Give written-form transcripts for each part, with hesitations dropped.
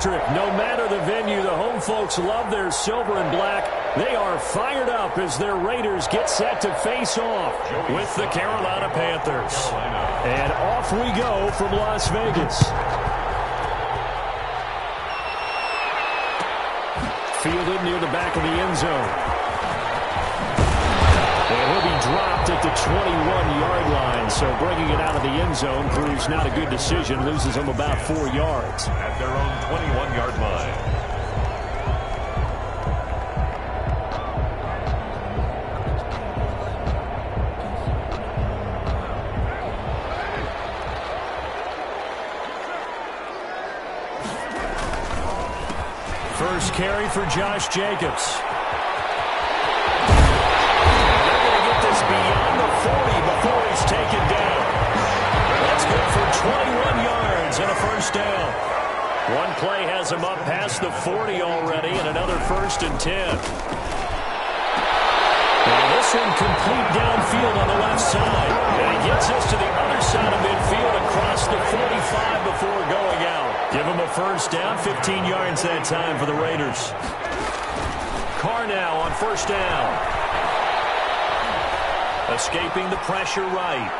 electric. No matter the venue, the home folks love their silver and black. They are fired up as their Raiders get set to face off with the Carolina Panthers. And off we go from Las Vegas. Fielded near the back of the end zone. And he'll be dropped at the 21-yard line, so bringing it out of the end zone proves not a good decision. Loses them about 4 yards. At their own 21-yard line. First carry for Josh Jacobs. Beyond the 40 before he's taken down. That's good for 21 yards and a first down. One play has him up past the 40 already, and another 1st and 10. And this one complete downfield on the left side. And he gets us to the other side of midfield across the 45 before going out. Give him a first down, 15 yards that time for the Raiders. Carr now on first down. Escaping the pressure right.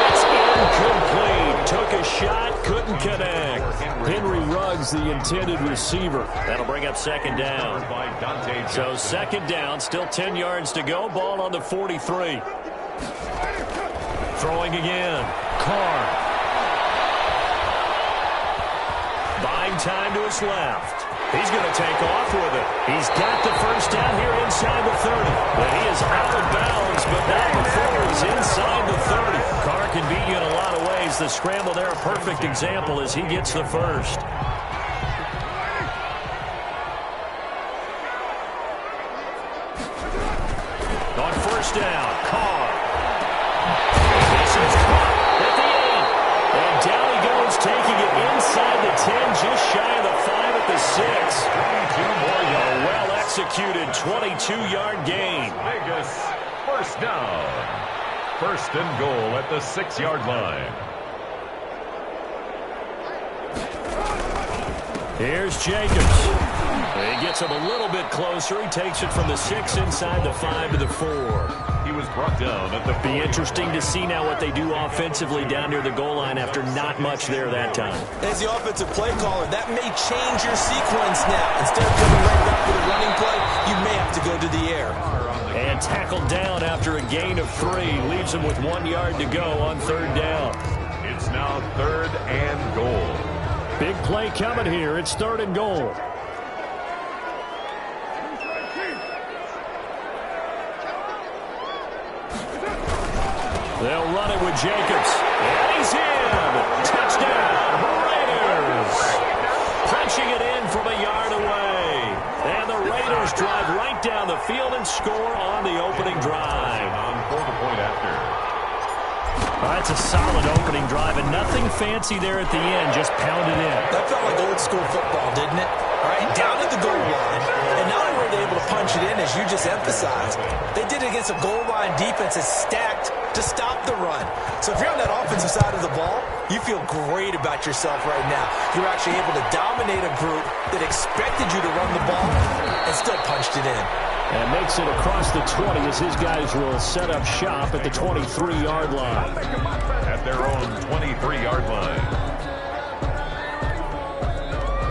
It's incomplete. Took a shot, couldn't connect. Henry Ruggs, the intended receiver. That'll bring up second down. So second down, still 10 yards to go. Ball on the 43. Throwing again. Carr. Buying time to his left. He's going to take off with it. He's got the first down here inside the 30. But he is out of bounds, but not before he's inside the 30. Carr can beat you in a lot of ways. The scramble there, a perfect example as he gets the first. On first down, Carr. This is caught at the 8. And down he goes, taking it inside the 10, just shy of the 5 at the 6. 22 more yards. A well-executed 22-yard gain. Vegas, first down. First and goal at the 6-yard line. Here's Jacobs. He gets him a little bit closer. He takes it from the 6 inside the 5 to the 4. He was brought down at the 4. Be interesting to see now what they do offensively down near the goal line after not much there that time. As the offensive play caller, that may change your sequence now. Instead of coming right back with a running play, you may have to go to the air. And tackled down after a gain of 3. Leaves him with 1 yard to go on third down. It's now third and goal. Big play coming here. It's third and goal. They'll run it with Jacobs. And he's in. Touchdown, Raiders. Punching it in from a yard away. And the Raiders drive right down the field and score on the opening drive. On for the point after. That's a solid opening drive, and nothing fancy there at the end, just pounded in. That felt like old school football, didn't it? All right, down at the goal line, and not only were they able to punch it in, as you just emphasized, they did it against a goal line defense that's stacked to stop the run. So if you're on that offensive side of the ball, you feel great about yourself right now. You're actually able to dominate a group that expected you to run the ball and still punched it in. And makes it across the 20 as his guys will set up shop at the 23-yard line. At their own 23-yard line.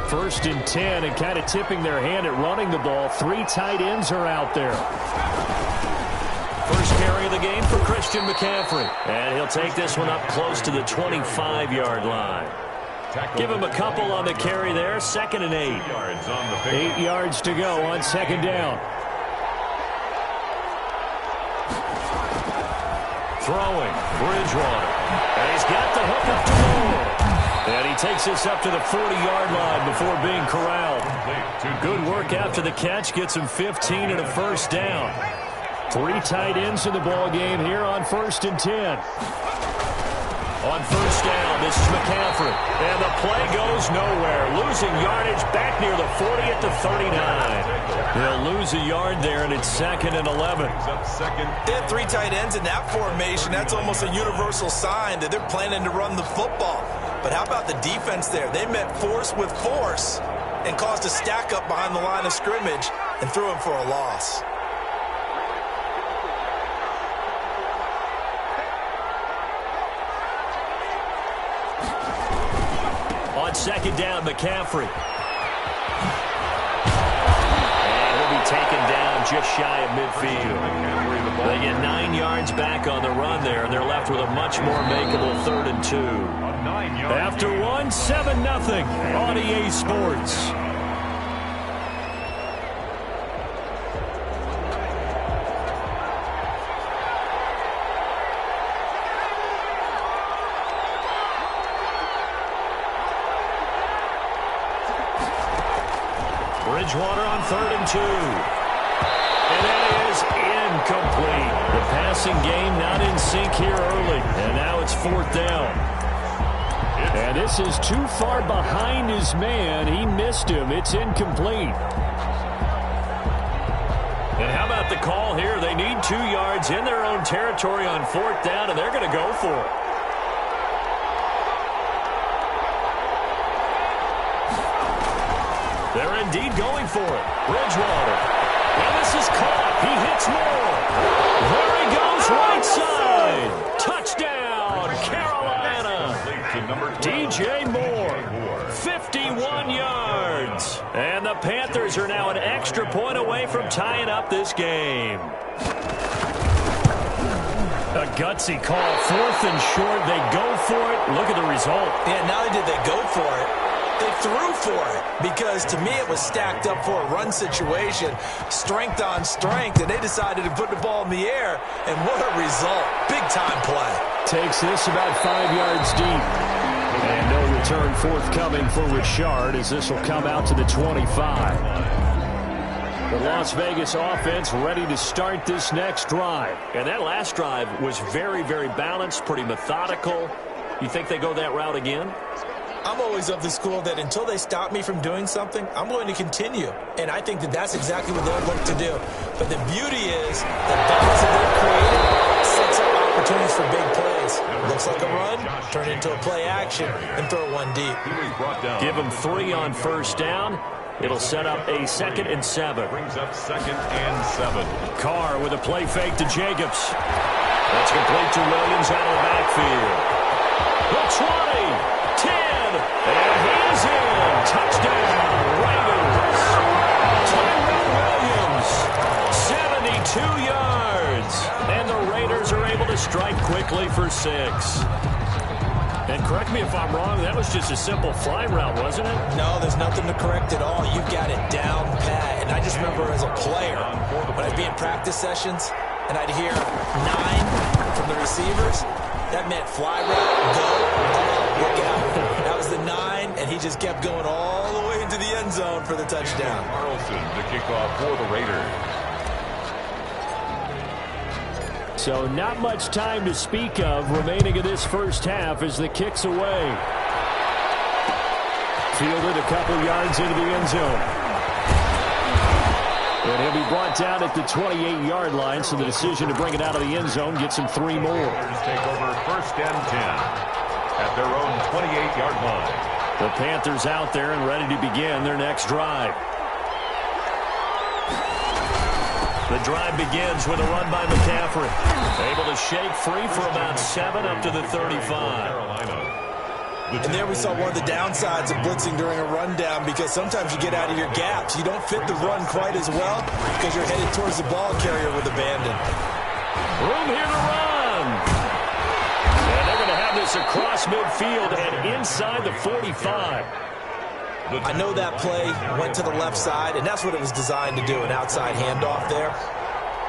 First and 10, and kind of tipping their hand at running the ball. 3 tight ends are out there. First carry of the game for Christian McCaffrey. And he'll take this one up close to the 25-yard line. Give him a couple on the carry there. Second and 8. 8 yards to go on second down. Throwing, Bridgewater. And he's got the hook up to roll. And he takes this up to the 40-yard line before being corralled. Good work after the catch. Gets him 15 and a first down. 3 tight ends in the ball game here on first and 10. On first down, this is McCaffrey. And the play goes nowhere. Losing yardage back near the 40 at the 39. They'll lose a yard there, and it's second and 11. They had 3 tight ends in that formation. That's almost a universal sign that they're planning to run the football. But how about the defense there? They met force with force and caused a stack up behind the line of scrimmage and threw him for a loss. On second down, McCaffrey. And he'll be taken down just shy of midfield. They get 9 yards back on the run there, and they're left with a much more makeable 3rd and 2. After one, 7-0 on EA Sports. Bridgewater on 3rd and 2. And that is incomplete. The passing game not in sync here early. And now it's 4th down. And this is too far behind his man. He missed him. It's incomplete. And how about the call here? They need 2 yards in their own territory on 4th down, and they're going to go for it. They're indeed going for it. Bridgewater. And this is caught. He hits Moore. There he goes, right side. Touchdown, Carolina. DJ Moore, 51 yards. And the Panthers are now an extra point away from tying up this game. A gutsy call, 4th and short. They go for it. Look at the result. Yeah, not only did they go for it, they threw for it, because to me it was stacked up for a run situation, strength on strength, and they decided to put the ball in the air, and what a result. Big-time play. Takes this about 5 yards deep. And no return forthcoming for Richard, as this will come out to the 25. The Las Vegas offense ready to start this next drive. And that last drive was very, very balanced, pretty methodical. You think they go that route again? I'm always of the school that until they stop me from doing something, I'm going to continue. And I think that that's exactly what they'll look to do. But the beauty is the balance that they've created sets up opportunities for big plays. Looks like a run, turn it into a play action, and throw one deep. Give them 3 on 1st down. It'll set up a 2nd and 7. Brings up 2nd and 7. Carr with a play fake to Jacobs. That's complete to Williams out of the backfield. The 20. 10, and he's in. Touchdown, Raiders. Tyrell Williams, 72 yards. And the Raiders are able to strike quickly for 6. And correct me if I'm wrong, that was just a simple fly route, wasn't it? No, there's nothing to correct at all. You've got it down pat. And I just remember as a player, when I'd be in practice sessions, and I'd hear 9 from the receivers, that meant fly route, go, look out. That was the 9, and he just kept going all the way into the end zone for the touchdown. Carlson, the kickoff for the Raiders. So not much time to speak of remaining in this first half as the kick's away. Fielded a couple yards into the end zone. And he'll be brought down at the 28-yard line, so the decision to bring it out of the end zone gets him 3 more. Take over 1st and 10 at their own 28-yard line. The Panthers out there and ready to begin their next drive. The drive begins with a run by McCaffrey. Able to shake free for about 7 up to the 35. And there we saw one of the downsides of blitzing during a rundown, because sometimes you get out of your gaps. You don't fit the run quite as well because you're headed towards the ball carrier with abandon. Room here to run. And they're going to have this across midfield and inside the 45. I know that play went to the left side, and that's what it was designed to do, an outside handoff there.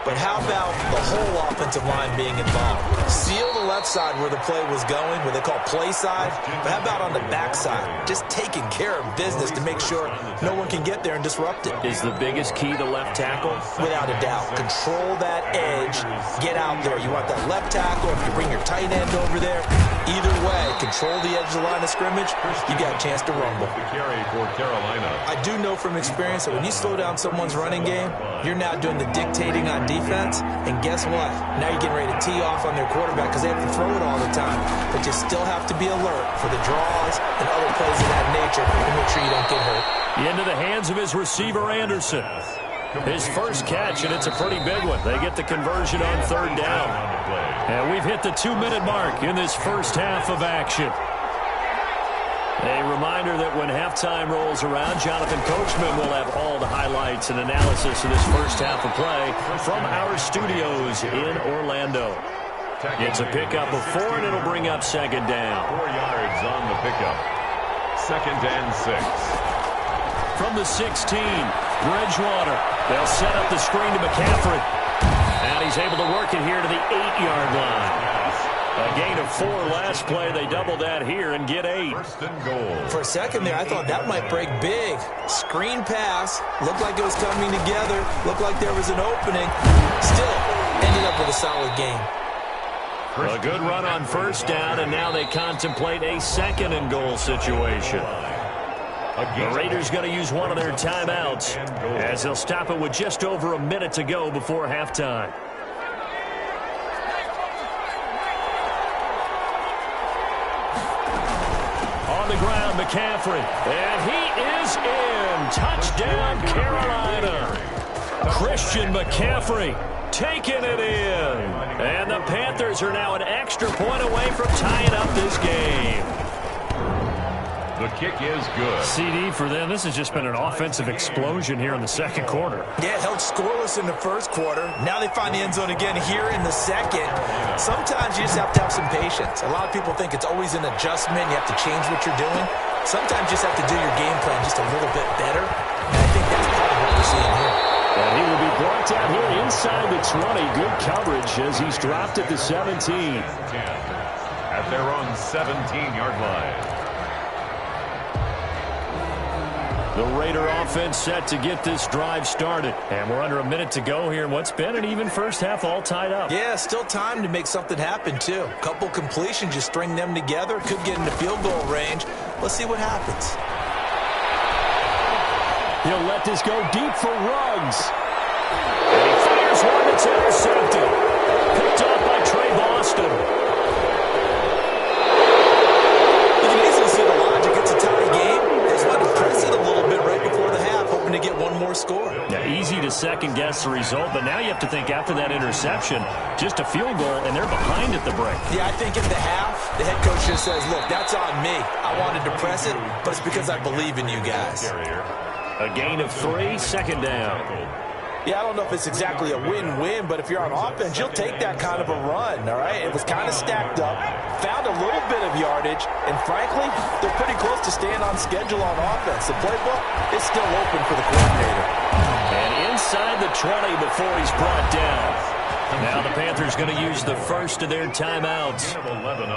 But how about the whole offensive line being involved? Seal the left side where the play was going, what they call play side. But how about on the back side? Just taking care of business to make sure no one can get there and disrupt it. Is the biggest key the left tackle? Without a doubt. Control that edge. Get out there. You want that left tackle. If you bring your tight end over there, either way, control the edge of the line of scrimmage, you got a chance to rumble. Carry for Carolina. I do know from experience that when you slow down someone's running game, you're now doing the dictating on defense. defense, and guess what? Now you're getting ready to tee off on their quarterback because they have to throw it all the time. But you still have to be alert for the draws and other plays of that nature to make sure you don't get hurt. Into the hands of his receiver, Anderson. His first catch, and it's a pretty big one. They get the conversion on third down. And we've hit the 2-minute mark in this first half of action. A reminder that when halftime rolls around, Jonathan Coachman will have all the highlights and analysis of this first half of play from our studios in Orlando. It's a pickup of 4, and it'll bring up second down. 4 yards on the pickup. 2nd and 6. From the 16, Bridgewater. They'll set up the screen to McCaffrey. And he's able to work it here to the 8-yard line. A gain of 4 last play. They double that here and get 8. First and goal. For a second there, I thought that might break big. Screen pass. Looked like it was coming together. Looked like there was an opening. Still ended up with a solid game. A good run on first down, and now they contemplate a 2nd and goal situation. The Raiders going to use one of their timeouts as they'll stop it with just over a minute to go before halftime. On the ground, McCaffrey, and he is in. Touchdown, Carolina. Christian McCaffrey taking it in. And the Panthers are now an extra point away from tying up this game. The kick is good. CD for them. This has just been an offensive explosion here in the second quarter. Yeah, held scoreless in the first quarter. Now they find the end zone again here in the second. Sometimes you just have to have some patience. A lot of people think it's always an adjustment. You have to change what you're doing. Sometimes you just have to do your game plan just a little bit better. And I think that's part of what we're seeing here. And he will be brought down here inside the 20. Good coverage as he's dropped at the 17. At their own 17-yard line. The Raider offense set to get this drive started. And we're under a minute to go here in what's been an even first half, all tied up. Yeah, still time to make something happen, too. A couple completions, just string them together. Could get into field goal range. Let's see what happens. He'll let this go deep for Ruggs. And he fires one that's intercepted. Picked off by Trey Boston. You can easily see the logic. It's a tie game. They just want to press it a little bit right before the half, hoping to get one more score. Yeah, easy to second-guess the result, but now you have to think after that interception, just a field goal, and they're behind at the break. Yeah, I think in the half, the head coach just says, look, that's on me. I wanted to press it, but it's because I believe in you guys. A gain of 3, second down. Yeah, I don't know if it's exactly a win-win, but if you're on offense, you'll take that kind of a run, all right? It was kind of stacked up, found a little bit of yardage, and frankly, they're pretty close to staying on schedule on offense. The playbook is still open for the coordinator. And inside the 20 before he's brought down. Now the Panthers going to use the first of their timeouts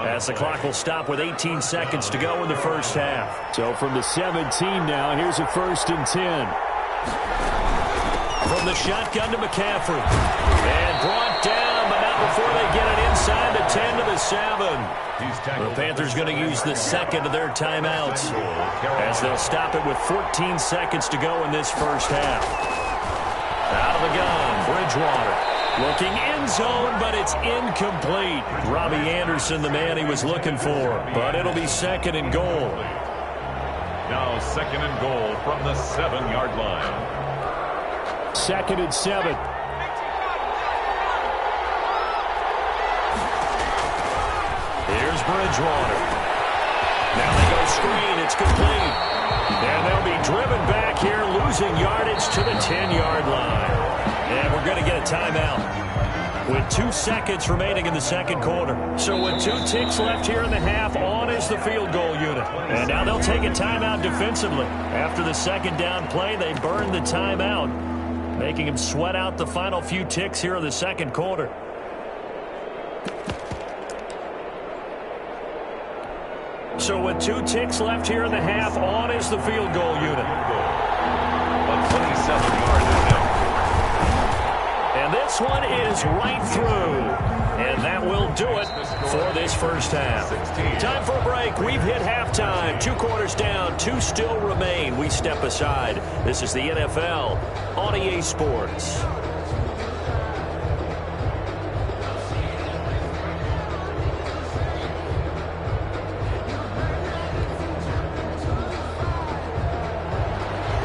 as the clock will stop with 18 seconds to go in the first half. So from the 17 now, here's a 1st and 10. From the shotgun to McCaffrey. And brought down, but not before they get it inside the 10 to the 7. The Panthers going to use the second of their timeouts as they'll stop it with 14 seconds to go in this first half. Out of the gun, Bridgewater. Looking end zone, but it's incomplete. Robbie Anderson, the man he was looking for. But it'll be 2nd and goal. Now 2nd and goal from the 7-yard line. 2nd and 7. Here's Bridgewater. Now they go screen. It's complete. And they'll be driven back here, losing yardage to the 10-yard line. And we're going to get a timeout with 2 seconds remaining in the second quarter. So with 2 ticks left here in the half, on is the field goal unit. And now they'll take a timeout defensively. After the second down play, they burn the timeout, making him sweat out the final few ticks here in the second quarter. So with 2 ticks left here in the half, on is the field goal unit. 27 yards. And this one is right through. And that will do it for this first half. Time for a break. We've hit halftime. 2 quarters down. 2 still remain. We step aside. This is the NFL on EA Sports.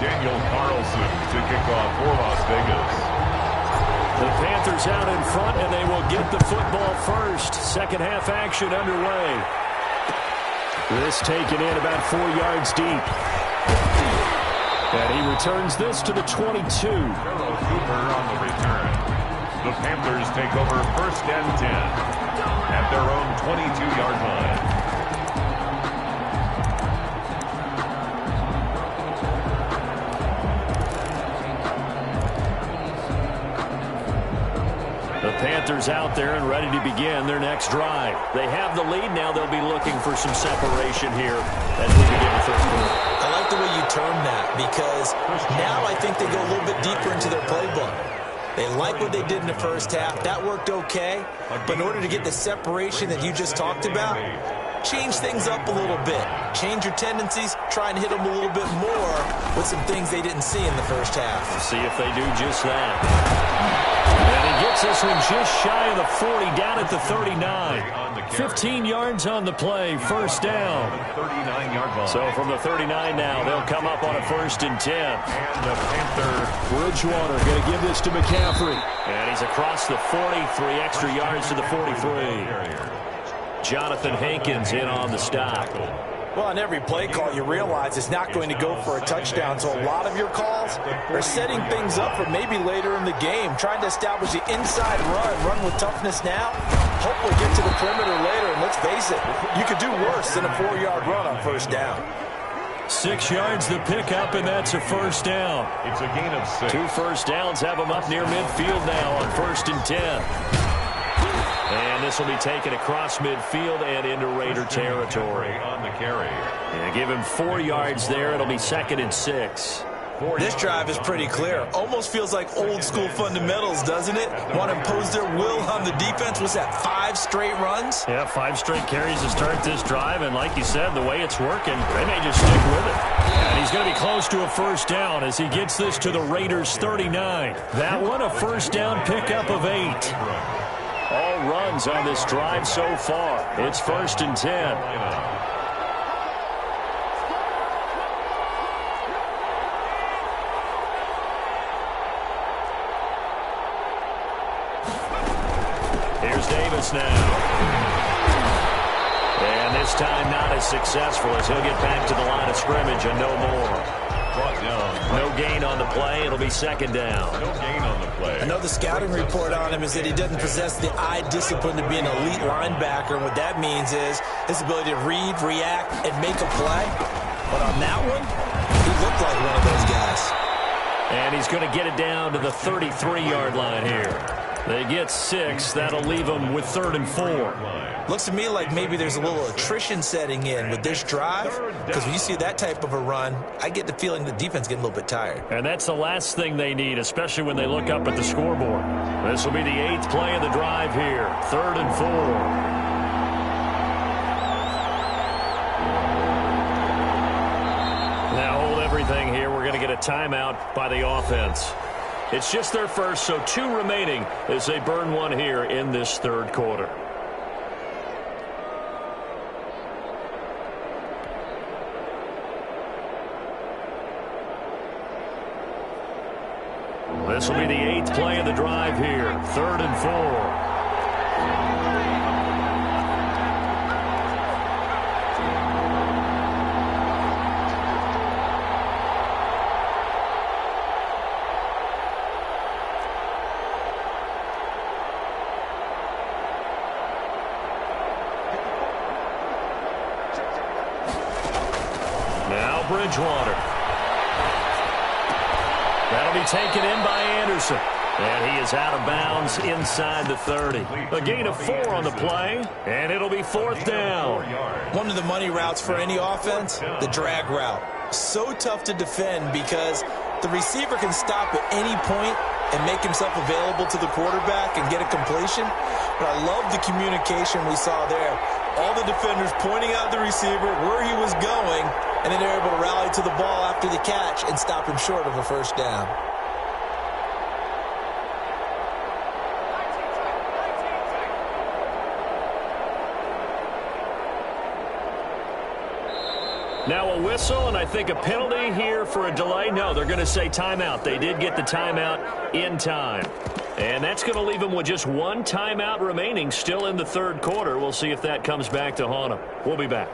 Daniel Carlson to kick off for Las Vegas. The Panthers out in front, and they will get the football first. Second half action underway. This taken in about 4 yards deep. And he returns this to the 22. Carlos Cooper on the return. The Panthers take over 1st and 10 at their own 22-yard line. The Panthers out there and ready to begin their next drive. They have the lead now. They'll be looking for some separation here as we begin the first quarter. I like the way you term that because now I think they go a little bit deeper into their playbook. They like what they did in the first half. That worked okay. But in order to get the separation that you just talked about, change things up a little bit. Change your tendencies. Try and hit them a little bit more with some things they didn't see in the first half. We'll see if they do just that. And he gets this one just shy of the 40, down at the 39. 15 yards on the play, first down. So from the 39 now, they'll come up on a 1st and 10. And the Panther Bridgewater going to give this to McCaffrey. And he's across the 40, 3 extra yards to the 43. Jonathan Hankins in on the stop. Well, on every play call, you realize it's not going to go for a touchdown. So a lot of your calls are setting things up for maybe later in the game, trying to establish the inside run with toughness now, hopefully get to the perimeter later. And let's face it, you could do worse than a 4-yard run on first down. 6 yards the pickup, and that's a first down. It's a gain of 6. 2 first downs have them up near midfield now on 1st and 10. And this will be taken across midfield and into Raider territory. On the carry. And give him 4 yards there. It'll be 2nd and 6. This drive is pretty clear. Almost feels like old school fundamentals, doesn't it? Want to impose their will on the defense. Was that 5 straight runs? Yeah, 5 straight carries to start this drive. And like you said, the way it's working, they may just stick with it. And he's going to be close to a first down as he gets this to the Raiders 39. That one a first down pickup of 8. All runs on this drive so far. It's 1st and 10. Here's Davis now. And this time not as successful as he'll get back to the line of scrimmage and no more. No gain on the play. It'll be 2nd down. No gain on the play. I know the scouting report on him is that he doesn't possess the eye discipline to be an elite linebacker. And what that means is his ability to read, react, and make a play. But on that one, he looked like one of those guys. And he's going to get it down to the 33-yard line here. They get 6. That'll leave them with 3rd and 4. Looks to me like maybe there's a little attrition setting in with this drive, because when you see that type of a run, I get the feeling the defense getting a little bit tired. And that's the last thing they need, especially when they look up at the scoreboard. This will be the 8th play of the drive here. 3rd and 4. Now hold everything here. We're going to get a timeout by the offense. It's just their first, so 2 remaining as they burn one here in this 3rd quarter. This will be the 8th play of the drive here. 3rd and 4. Now Bridgewater. That'll be taken in by Anderson. And he is out of bounds inside the 30. A gain of 4 on the play, and it'll be 4th down. One of the money routes for any offense, the drag route. So tough to defend because the receiver can stop at any point and make himself available to the quarterback and get a completion. But I love the communication we saw there. All the defenders pointing out the receiver, where he was going, and then they're able to rally to the ball after the catch and stop him short of a first down. Now a whistle, and I think a penalty here for a delay. No, they're going to say timeout. They did get the timeout in time. And that's going to leave them with just one timeout remaining still in the third quarter. We'll see if that comes back to haunt them. We'll be back.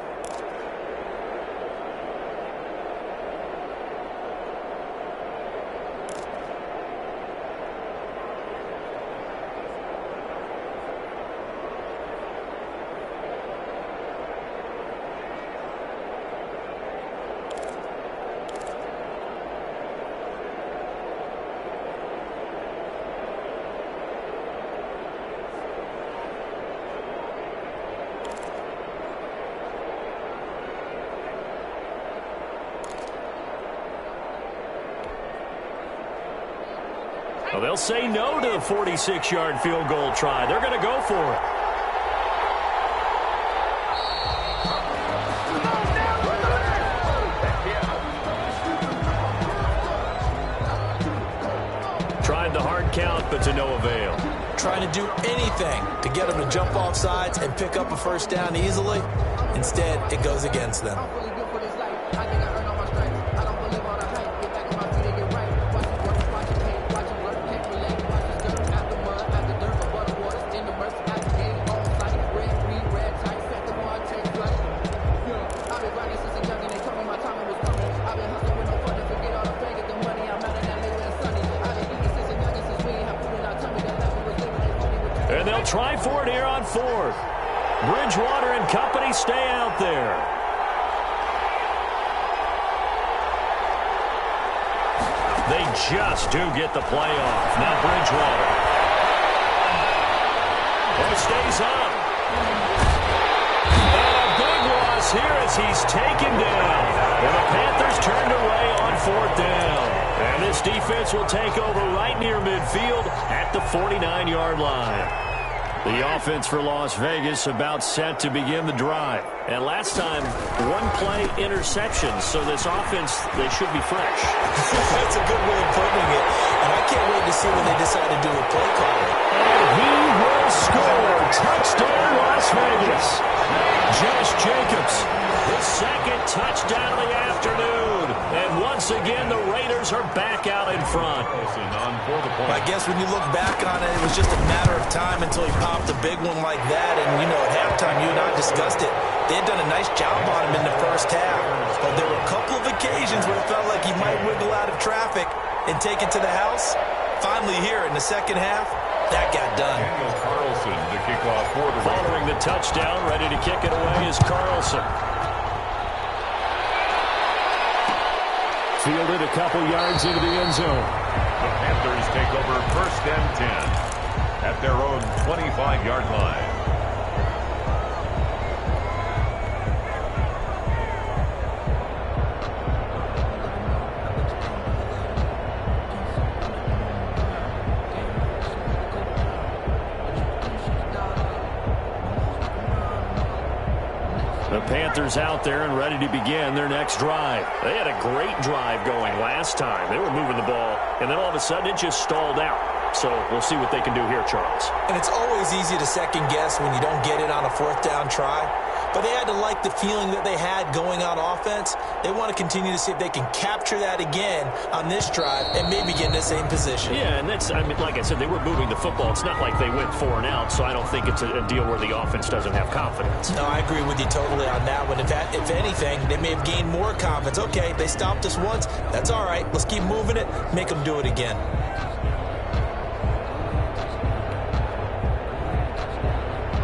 Well, they'll say no to the 46-yard field goal try. They're going to go for it. Tried the hard count, but to no avail. Trying to do anything to get them to jump off sides and pick up a first down easily. Instead, it goes against them. And they'll try for it here on fourth. Bridgewater and company stay out there. They just do get the play off. Now Bridgewater. Oh, stays up. And a big loss here as he's taken down. And the Panthers turned away on fourth down. And this defense will take over right near midfield at the 49-yard line. The offense for Las Vegas about set to begin the drive. And last time, one-play interceptions. So this offense, they should be fresh. That's a good way of putting it. And I can't wait to see when they decide to do a play call. And he will score. Touchdown, Las Vegas. Josh Jacobs, his second touchdown of the afternoon. And once again, the Raiders are back out in front. I guess when you look back on it, it was just a matter of time until he popped a big one like that. And, you know, at halftime, you and I discussed it. They had done a nice job on him in the first half. But there were a couple of occasions where it felt like he might wiggle out of traffic and take it to the house. Finally here in the second half, that got done. Carlson to kick off for the Following the touchdown, ready to kick it away is Carlson. Fielded a couple yards into the end zone. The Panthers take over first and 10 at their own 25-yard line. The Panthers out there and ready to begin their next drive. They had a great drive going last time. They were moving the ball, and then all of a sudden it just stalled out. So we'll see what they can do here, Charles. And it's always easy to second guess when you don't get it on a fourth down try. But they had to like the feeling that they had going on offense. They want to continue to see if they can capture that again on this drive and maybe get in the same position. Yeah, and that's, I mean, like I said, they were moving the football. It's not like they went 4 and out, so I don't think it's a deal where the offense doesn't have confidence. No, I agree with you totally on that one. If anything, they may have gained more confidence. Okay, they stopped us once. That's all right. Let's keep moving it. Make them do it again.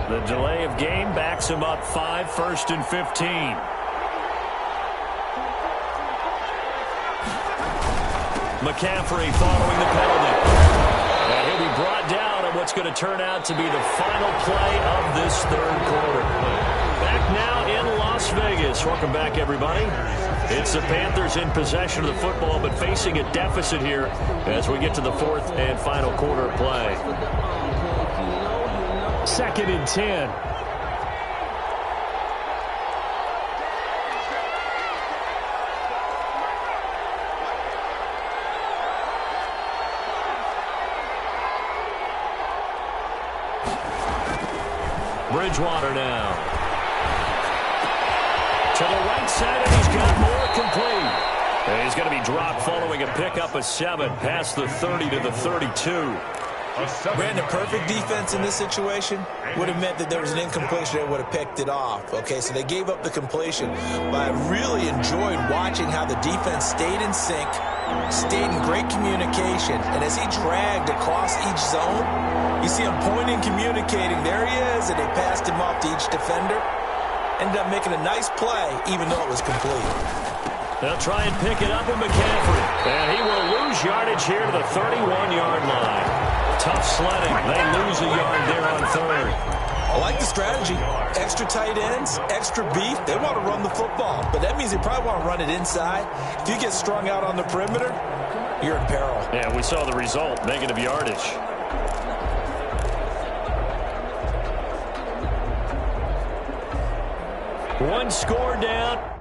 The delay of game backs him up 5, 1st and 15. McCaffrey following the penalty. And he'll be brought down at what's going to turn out to be the final play of this third quarter. Back now in Las Vegas. Welcome back, everybody. It's the Panthers in possession of the football, but facing a deficit here as we get to the fourth and final quarter play. 2nd and 10. Bridgewater now. To the right inside, and he's got more complete. And he's going to be dropped following a pickup of 7 past the 30 to the 32. Brandon, perfect defense in this situation would have meant that there was an incompletion. They would have picked it off. Okay, so they gave up the completion. But I really enjoyed watching how the defense stayed in sync, stayed in great communication. And as he dragged across each zone, you see him pointing, communicating. There he is, and they passed him off to each defender. Ended up making a nice play, even though it was complete. They'll try and pick it up with McCaffrey. And he will lose yardage here to the 31-yard line. Tough sledding. They lose a yard there on 3rd. I like the strategy. Extra tight ends, extra beef. They want to run the football, but that means they probably want to run it inside. If you get strung out on the perimeter, you're in peril. Yeah, we saw the result, negative yardage. One score down.